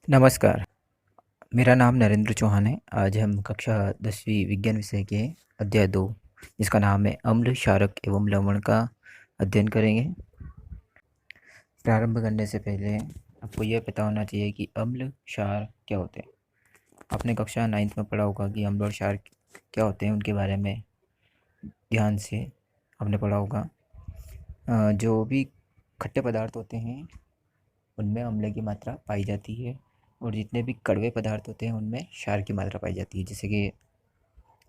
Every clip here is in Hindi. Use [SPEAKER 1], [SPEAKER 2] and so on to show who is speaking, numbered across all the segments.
[SPEAKER 1] नमस्कार, मेरा नाम नरेंद्र चौहान है। आज हम कक्षा 10वीं विज्ञान विषय के अध्याय 2 जिसका नाम है अम्ल, क्षारक एवं लवण का अध्ययन करेंगे। प्रारंभ करने से पहले आपको यह पता होना चाहिए कि अम्ल, क्षार क्या होते हैं। आपने कक्षा 9th में पढ़ा होगा कि अम्ल और क्षार क्या होते हैं, उनके बारे में ध्यान से आपने पढ़ा होगा। जो भी खट्टे पदार्थ होते हैं उनमें अम्ल की मात्रा पाई जाती है और जितने भी कड़वे पदार्थ होते हैं उनमें क्षार की मात्रा पाई जाती है। जैसे कि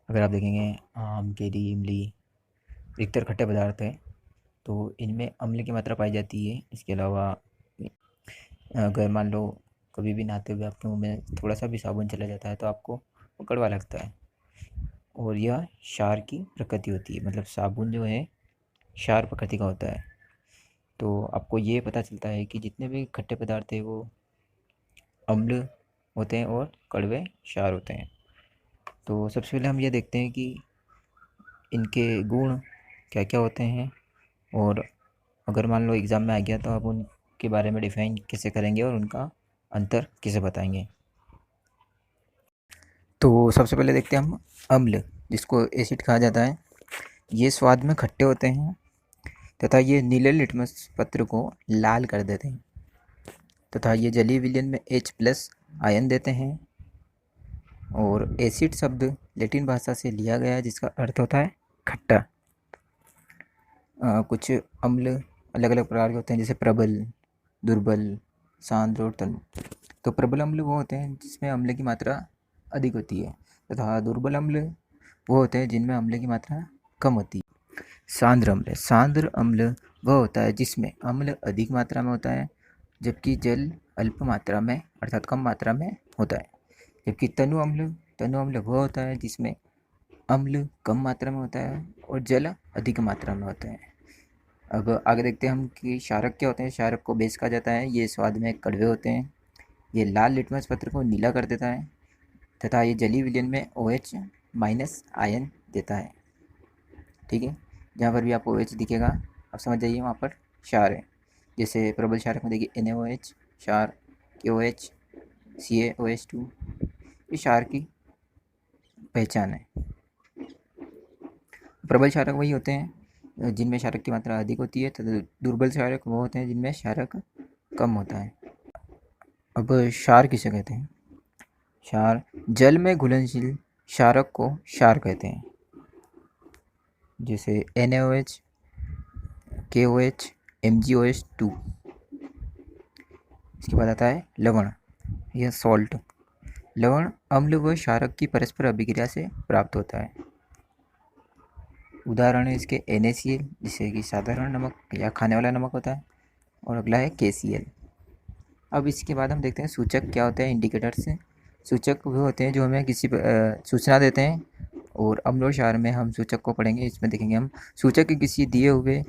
[SPEAKER 1] अगर आप देखेंगे आम, केरी, इमली अधिकतर खट्टे पदार्थ हैं, तो इनमें अम्ल की मात्रा पाई जाती है। इसके अलावा अगर मान लो कभी भी नहाते हुए आपके मुंह में थोड़ा सा भी साबुन चला जाता है तो आपको वो कड़वा लगता है और यह क्षार की प्रकृति होती है। मतलब साबुन जो है क्षार प्रकृति का होता है। तो आपको ये पता चलता है कि जितने भी खट्टे पदार्थ हैं वो अम्ल होते हैं और कड़वे क्षार होते हैं। तो सबसे पहले हम ये देखते हैं कि इनके गुण क्या क्या होते हैं और अगर मान लो एग्ज़ाम में आ गया तो आप उनके बारे में डिफ़ाइन कैसे करेंगे और उनका अंतर कैसे बताएंगे। तो सबसे पहले देखते हैं हम अम्ल, जिसको एसिड कहा जाता है। ये स्वाद में खट्टे होते हैं तथा ये नीले लिटमस पत्र को लाल कर देते हैं तथा ये जलीय विलयन में H+ आयन देते हैं। और एसिड शब्द लैटिन भाषा से लिया गया है जिसका अर्थ होता है खट्टा। कुछ अम्ल अलग अलग प्रकार के होते हैं, जैसे प्रबल, दुर्बल, सांद्र और तनु। तो प्रबल अम्ल वो होते हैं जिसमें अम्ल की मात्रा अधिक होती है तथा दुर्बल अम्ल वो होते हैं जिनमें अम्ल की मात्रा कम होती है। सांद्र अम्ल वह होता है जिसमें अम्ल अधिक मात्रा में होता है जबकि जल अल्प मात्रा में अर्थात कम मात्रा में होता है। जबकि तनु अम्ल वह होता है जिसमें अम्ल कम मात्रा में होता है और जल अधिक मात्रा में होता है। अब आगे देखते हैं हम कि क्षारक क्या होते हैं। क्षारक को बेस कहा जाता है। ये स्वाद में कड़वे होते हैं। ये लाल लिटमस पत्र को नीला कर देता है तथा ये जलीय विलयन में OH- आयन देता है। ठीक है, जहाँ पर भी आपको OH दिखेगा आप समझ जाइए वहाँ पर क्षार है। जैसे प्रबल क्षारक में देखिए NaOH, क्षार KOH, CaOH2, ये क्षार की पहचान है। प्रबल क्षारक वही होते हैं जिनमें क्षारक की मात्रा अधिक होती है तथा दुर्बल क्षारक वो होते हैं जिनमें क्षारक कम होता है। अब क्षार किसे कहते हैं? क्षार जल में घुलनशील क्षारक को क्षार कहते हैं। जैसे NaOH, KOH, MgOH2। इसके बाद आता है लवण या सॉल्ट। लवण अम्ल व क्षारक की परस्पर अभिक्रिया से प्राप्त होता है। उदाहरण है इसके NaCl, जिसे कि साधारण नमक या खाने वाला नमक होता है, और अगला है KCl। अब इसके बाद हम देखते हैं सूचक क्या होते हैं। इंडिकेटर्स हैं। सूचक वो होते हैं जो हमें किसी सूचना देते हैं। और अम्ल और क्षार में हम सूचक को पढ़ेंगे। इसमें देखेंगे हम सूचक किसी दिए हुए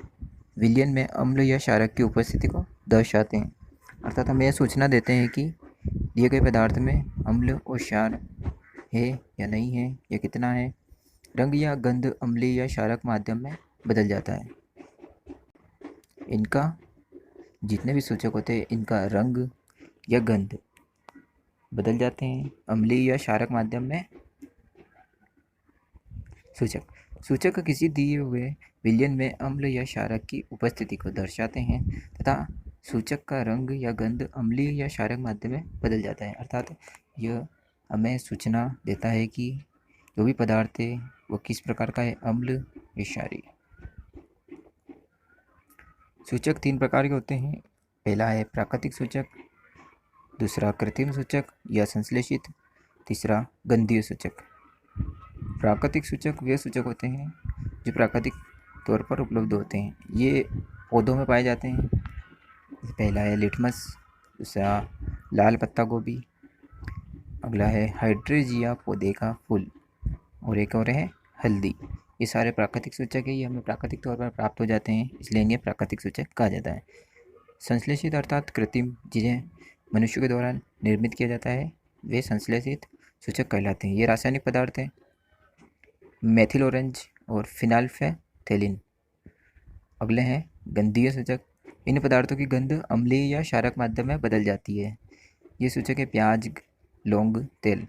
[SPEAKER 1] विलयन में अम्ल या क्षारक की उपस्थिति को दर्शाते हैं। अर्थात हमें यह सूचना देते हैं कि दिए गए पदार्थ में अम्ल और क्षार है या नहीं है या कितना है। रंग या गंध अम्लीय या क्षारक माध्यम में बदल जाता है। इनका जितने भी सूचक होते हैं इनका रंग या गंध बदल जाते हैं अम्लीय या क्षारक माध्यम में। सूचक किसी दिए हुए विलयन में अम्ल या क्षारक की उपस्थिति को दर्शाते हैं तथा सूचक का रंग या गंध अम्लीय या क्षारक माध्यम में बदल जाता है। अर्थात यह हमें सूचना देता है कि जो भी पदार्थ है वो किस प्रकार का है, अम्ल या क्षारीय। सूचक 3 प्रकार के होते हैं। पहला है प्राकृतिक सूचक, दूसरा कृत्रिम सूचक या संश्लेषित, तीसरा गंधीय सूचक। प्राकृतिक सूचक वे सूचक होते हैं जो प्राकृतिक तौर पर उपलब्ध होते हैं। ये पौधों में पाए जाते हैं। पहला है लिटमस, दूसरा लाल पत्ता गोभी, अगला है हाइड्रेंजिया पौधे का फूल, और एक और है हल्दी। ये सारे प्राकृतिक सूचक है। ये हमें प्राकृतिक तौर पर प्राप्त हो जाते हैं, इसलिए इन्हें प्राकृतिक सूचक कहा जाता है। संश्लेषित अर्थात कृत्रिम, जिन्हें मनुष्य के द्वारा निर्मित किया जाता है, वे संश्लेषित सूचक कहलाते हैं। ये रासायनिक पदार्थ हैं मेथिल ऑरेंज और फिनाल्फेथैलिन। अगले हैं गंधीय सूचक। इन पदार्थों की गंध अम्लीय या क्षारक माध्यम में बदल जाती है। ये सूचक है प्याज, लौंग, तेल।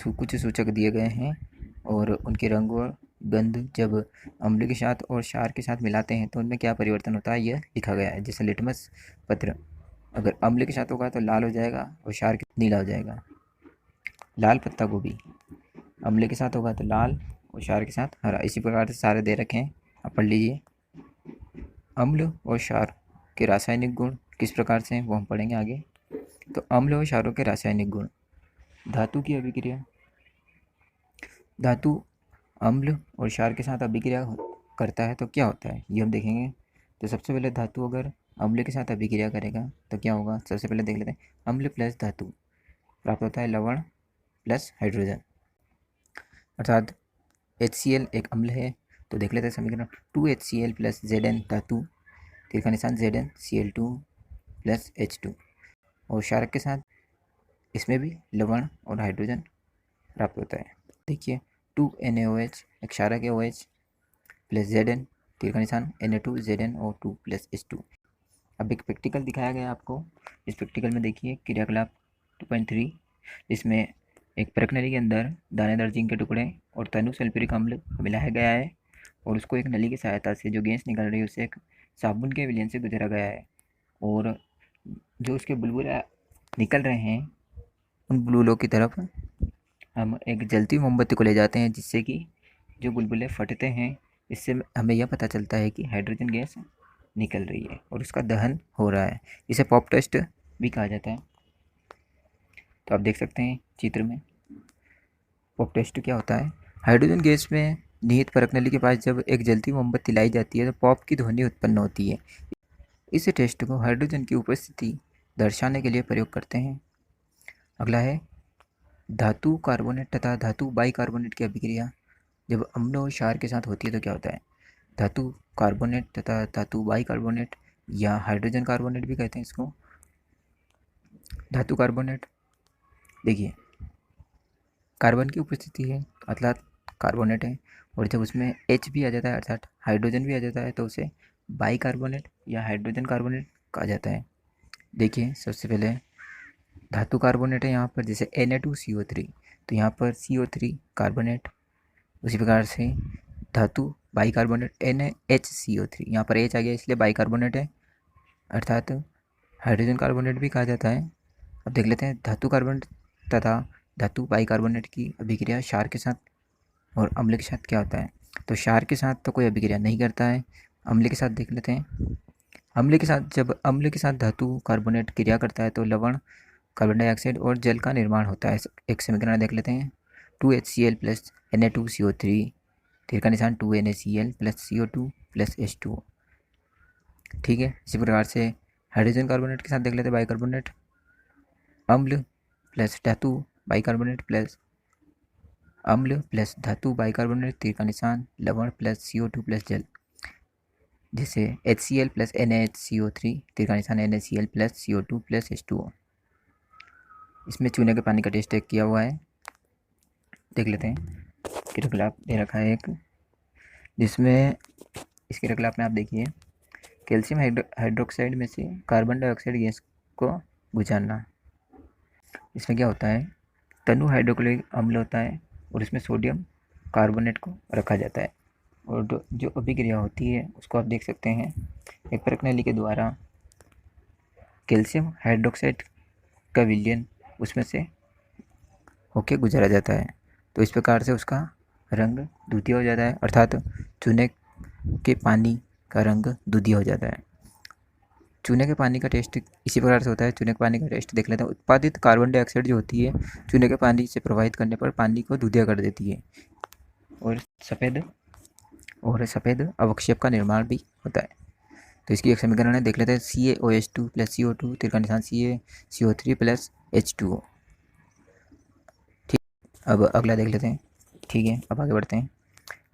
[SPEAKER 1] कुछ सूचक दिए गए हैं और उनके रंग और गंध जब अम्ल के साथ और क्षार के साथ मिलाते हैं तो उनमें क्या परिवर्तन होता है, यह लिखा गया है। जैसे लिटमस पत्र अगर अम्ल के साथ होगा तो लाल हो जाएगा और क्षार के नीला हो जाएगा। लाल पत्ता गोभी अम्ल के साथ होगा तो लाल और क्षार के साथ हरा। इसी प्रकार से सारे दे रखे हैं, आप पढ़ लीजिए। अम्ल और क्षार के रासायनिक गुण किस प्रकार से हैं वो हम पढ़ेंगे आगे। तो अम्ल और क्षारों के रासायनिक गुण। धातु की अभिक्रिया। धातु अम्ल और क्षार के साथ अभिक्रिया करता है तो क्या होता है ये हम देखेंगे। तो सबसे पहले धातु अगर अम्ल के साथ अभिक्रिया करेगा तो क्या होगा, सबसे पहले देख लेते हैं। अम्ल प्लस धातु प्राप्त होता है लवण प्लस हाइड्रोजन, अर्थात HCl एक अम्ल है। तो देख लेते हैं समीकरण। 2HCl प्लस Zn धातु, तीर का निशान ZnCl2 प्लस H2, और क्षारक के साथ इसमें भी लवण और हाइड्रोजन प्राप्त होता है। देखिए 2NaOH एक क्षारक है OH प्लस Zn, तीर का निशान Na2ZnO2 प्लस H2। अब एक प्रैक्टिकल दिखाया गया आपको। इस प्रैक्टिकल में देखिए क्रियाकलाप 2.3, इसमें एक परख नली के अंदर दानेदार जिंक के टुकड़े और तनु सल्फ्यूरिक अम्ल मिलाया गया है और उसको एक नली की सहायता से जो गैस निकल रही है उसे एक साबुन के विलयन से गुजारा गया है, और जो उसके बुलबुले निकल रहे हैं उन बुलबुलों की तरफ हम एक जलती मोमबत्ती को ले जाते हैं, जिससे कि जो बुलबुले फटते हैं इससे हमें यह पता चलता है कि हाइड्रोजन गैस निकल रही है और उसका दहन हो रहा है। इसे पॉप टेस्ट भी कहा जाता है। तो आप देख सकते हैं चित्र में पॉप टेस्ट क्या होता है। हाइड्रोजन गैस में निहित परख नली के पास जब एक जलती मोमबत्ती लाई जाती है तो पॉप की ध्वनि उत्पन्न होती है। इस टेस्ट को हाइड्रोजन की उपस्थिति दर्शाने के लिए प्रयोग करते हैं। अगला है धातु कार्बोनेट तथा धातु बाइकार्बोनेट की अभिक्रिया। जब अम्ल और क्षार के साथ होती है तो क्या होता है। धातु कार्बोनेट तथा धातु बाइकार्बोनेट या हाइड्रोजन कार्बोनेट भी कहते हैं इसको। धातु कार्बोनेट देखिए कार्बन की उपस्थिति है अर्थात कार्बोनेट है, और जब उसमें H भी आ जाता है अर्थात हाइड्रोजन भी आ जाता है तो उसे बाइकार्बोनेट या हाइड्रोजन कार्बोनेट कहा जाता है। देखिए सबसे पहले धातु कार्बोनेट है यहाँ पर, जैसे Na2CO3, तो यहाँ पर CO3 कार्बोनेट। उसी प्रकार से धातु बाइकार्बोनेट NaHCO3, यहाँ पर H आ गया इसलिए बाइकार्बोनेट है अर्थात हाइड्रोजन कार्बोनेट भी कहा जाता है। अब देख लेते हैं धातु कार्बोनेट तथा धातु बाइकार्बोनेट की अभिक्रिया क्षार के साथ और अम्ल के साथ क्या होता है। तो क्षार के साथ तो कोई अभिक्रिया नहीं करता है। अम्ल के साथ देख लेते हैं। अम्ल के साथ जब अम्ल के साथ धातु कार्बोनेट क्रिया करता है तो लवण, कार्बन डाइऑक्साइड और जल का निर्माण होता है। एक समीकरण देख लेते हैं। 2HCl प्लस Na2CO3, तीर का निशान 2NaCl plus CO2 plus H2। ठीक है, इसी प्रकार से हाइड्रोजन कार्बोनेट के साथ देख लेते हैं बाइकार्बोनेट। अम्ल प्लस धातु बाइकार्बोनेट प्लस अम्ल प्लस धातु बाइकार्बोनेट, तीर का निशान लवण प्लस CO2 प्लस जल, जैसे HCl प्लस NaHCO3, तीर का निशान NaCl plus CO2 plus H2O। इसमें चूने के पानी का टेस्ट एक किया हुआ है, देख लेते हैं। क्रियाकलाप दे रखा है एक, जिसमें इस क्रियाकलाप में आप देखिए कैल्शियम हाइड्रोक्साइड में से कार्बन डाइऑक्साइड गैस को गुजारना। इसमें क्या होता है, तनु हाइड्रोक्लोरिक अम्ल होता है और इसमें सोडियम कार्बोनेट को रखा जाता है, और जो अभिक्रिया होती है उसको आप देख सकते हैं। एक परख नली के द्वारा कैल्शियम हाइड्रोक्साइड का विलयन उसमें से होके गुजारा जाता है, तो इस प्रकार से उसका रंग दूधिया हो जाता है अर्थात चूने के पानी का रंग दूधिया हो जाता है। चूने के पानी का टेस्ट इसी प्रकार से होता है। चूने के पानी का टेस्ट देख लेते हैं। उत्पादित कार्बन डाइऑक्साइड जो होती है चूने के पानी से प्रवाहित करने पर पानी को दूधिया कर देती है, और सफ़ेद अवक्षेप का निर्माण भी होता है। तो इसकी एक समीकरण है, देख लेते हैं। CaOH2 प्लस CO2, तीर का निशान CaCO3 प्लस H2O। ठीक, अब अगला देख लेते हैं। ठीक है, अब आगे बढ़ते हैं।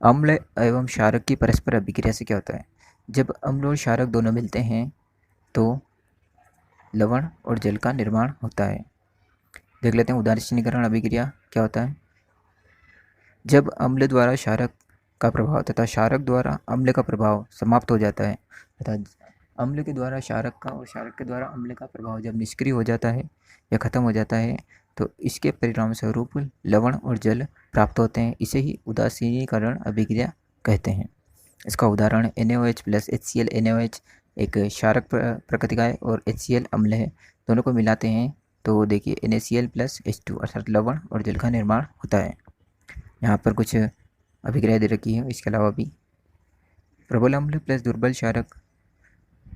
[SPEAKER 1] अम्ल एवं क्षारक की परस्पर अभिक्रिया से क्या होता है। जब अम्ल और क्षारक दोनों मिलते हैं तो लवण और जल का निर्माण होता है। देख लेते हैं उदासीनीकरण अभिक्रिया क्या होता है। जब अम्ल द्वारा क्षारक का प्रभाव तथा क्षारक द्वारा अम्ल का प्रभाव समाप्त हो जाता है तथा अम्ल के द्वारा क्षारक का और क्षारक के द्वारा अम्ल का प्रभाव जब निष्क्रिय हो जाता है या ख़त्म हो जाता है तो इसके परिणाम स्वरूप लवण और जल प्राप्त होते हैं। इसे ही उदासीनीकरण अभिक्रिया कहते हैं। इसका उदाहरण NaOH प्लस HCl। NaOH एक क्षारक प्रकृति का है और HCl अम्ल है। दोनों को मिलाते हैं तो देखिए NaCl प्लस H2 अर्थात लवण और जल का निर्माण होता है। यहाँ पर कुछ अभिक्रिया दे रखी है। इसके अलावा भी प्रबल अम्ल प्लस दुर्बल क्षारक,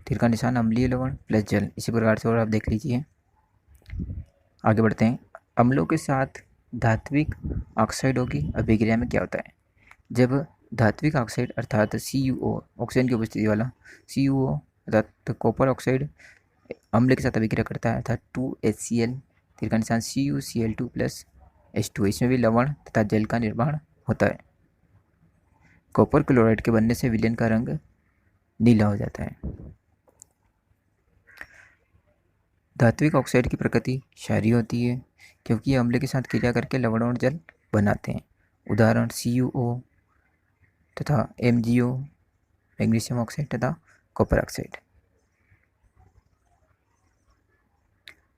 [SPEAKER 1] तीर का निशान अम्लीय लवण प्लस जल, इसी प्रकार से और आप देख लीजिए। आगे बढ़ते हैं। अम्लों के साथ धात्विक ऑक्साइडों की अभिक्रिया में क्या होता है? जब धात्विक ऑक्साइड अर्थात CuO, ऑक्सीजन की उपस्थिति वाला CuO अर्थात कॉपर ऑक्साइड अम्ल के साथ अभिक्रिया करता है अर्थात 2HCl, तीर का निशान CuCl2 प्लस H2, इसमें भी लवण तथा जल का निर्माण होता है। कॉपर क्लोराइड के बनने से विलयन का रंग नीला हो जाता है। धात्विक ऑक्साइड की प्रकृति क्षारीय होती है क्योंकि ये अम्ल के साथ क्रिया करके लवण और जल बनाते हैं। उदाहरण CuO तथा MgO, मैग्नीशियम ऑक्साइड तथा कॉपर ऑक्साइड।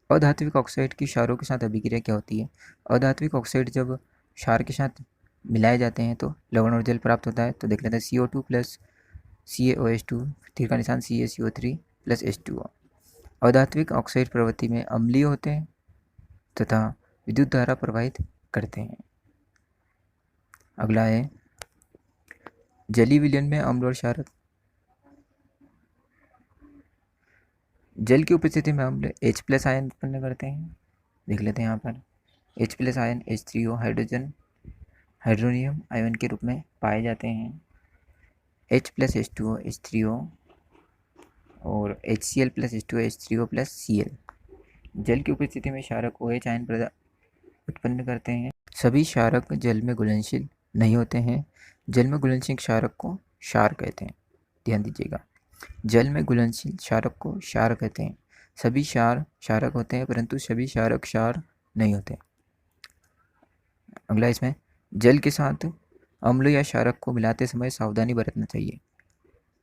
[SPEAKER 1] अधात्विक ऑक्साइड की क्षारों के साथ अभिक्रिया क्या होती है? अधात्विक ऑक्साइड जब क्षार के साथ मिलाए जाते हैं तो लवण और जल प्राप्त होता है। तो देख लेते हैं CO2 प्लस CaOH2, तीर का निशान CaCO3 प्लस H2O। अधात्विक ऑक्साइड प्रवृत्ति में अम्लीय होते हैं तथा विद्युत धारा प्रवाहित करते हैं। अगला है जलीय विलयन में अम्ल और क्षारक। जल की उपस्थिति में अम्ल H+ आयन उत्पन्न करते हैं। देख लेते हैं यहाँ पर H+ ion H3O hydronium ion के रूप में पाए जाते हैं। H+ H2O H3O और HCl plus H2O H3O plus Cl। जल की उपस्थिति में क्षारक OH आयन उत्पन्न करते हैं। सभी क्षारक जल में घुलनशील नहीं होते हैं। जल में घुलनशील क्षारक को क्षार कहते हैं। ध्यान दीजिएगा, जल में घुलनशील क्षारक को क्षार कहते हैं। सभी क्षार क्षारक होते हैं परंतु सभी क्षारक क्षार नहीं होते। अगला इसमें जल के साथ अम्ल या क्षारक को मिलाते समय सावधानी बरतना चाहिए।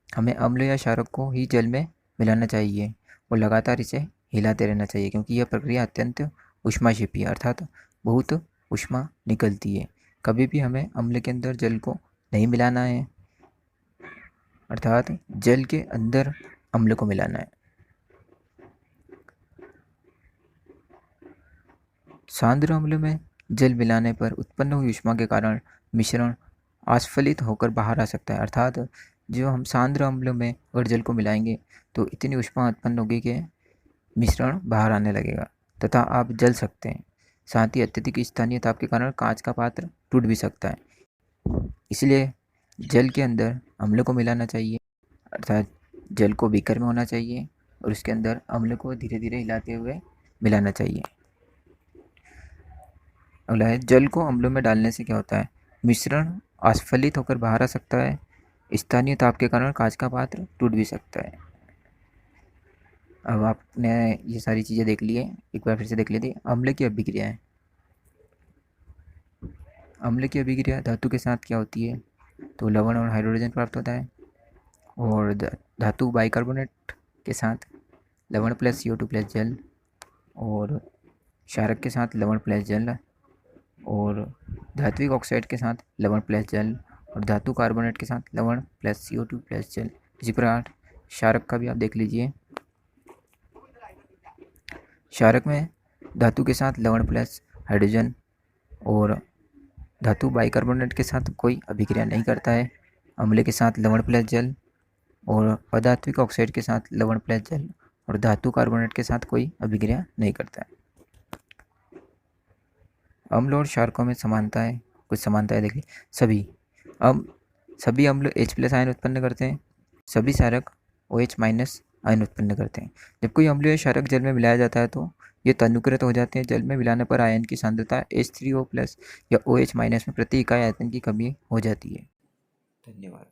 [SPEAKER 1] हमें अम्ल या क्षारक को ही जल में मिलाना चाहिए और लगातार इसे हिलाते रहना चाहिए क्योंकि यह प्रक्रिया अत्यंत ऊष्माक्षेपी है अर्थात बहुत ऊष्मा निकलती है। कभी भी हमें अम्ल के अंदर जल को नहीं मिलाना है अर्थात जल के अंदर अम्ल को मिलाना है। सांद्र अम्ल में जल मिलाने पर उत्पन्न हुई ऊष्मा के कारण मिश्रण आस्फलित होकर बाहर आ सकता है अर्थात जो हम सांद्र अम्ल में अगर जल को मिलाएंगे तो इतनी ऊष्मा उत्पन्न होगी कि मिश्रण बाहर आने लगेगा तथा आप जल सकते हैं। साथ ही अत्यधिक स्थानीय ताप के कारण कांच का पात्र टूट भी सकता है। इसलिए जल के अंदर अम्ल को मिलाना चाहिए अर्थात जल को बीकर में होना चाहिए और उसके अंदर अम्ल को धीरे धीरे हिलाते हुए मिलाना चाहिए। अगला है जल को अम्लों में डालने से क्या होता है? मिश्रण आस्फलित होकर बाहर आ सकता है। स्थानीय ताप के कारण कांच का पात्र टूट भी सकता है। अब आपने ये सारी चीज़ें देख ली है, एक बार फिर से देख लेते। अम्ल की अभिक्रिया है। अम्ल की अभिक्रिया धातु के साथ क्या होती है? तो लवण और हाइड्रोजन प्राप्त होता है और धातु बाइकार्बोनेट के साथ लवण प्लस CO2 प्लस जल और क्षारक के साथ लवण प्लस जल और धात्विक ऑक्साइड के साथ लवण प्लस जल और धातु कार्बोनेट के साथ लवण प्लस CO2 प्लस जल। इसी प्रकार क्षारक का भी आप देख लीजिए। क्षारक में धातु के साथ लवण प्लस हाइड्रोजन और धातु बाइकार्बोनेट के साथ कोई अभिक्रिया नहीं करता है। अम्ल के साथ लवण प्लस जल और अधात्विक ऑक्साइड के साथ लवण प्लस जल और धातु कार्बोनेट के साथ कोई अभिक्रिया नहीं करता है। अम्ल और क्षारकों में समानता है, कुछ समानता है देखिए। सभी अम्ल H+ आयन उत्पन्न करते हैं। सभी क्षारक OH- आयन उत्पन्न करते हैं। जब कोई अम्ल या क्षारक जल में मिलाया जाता है तो ये तनुकृत हो जाते हैं। जल में मिलाने पर आयन की सांद्रता H3O+ या OH- में प्रति इकाई आयतन की कमी हो जाती है। धन्यवाद।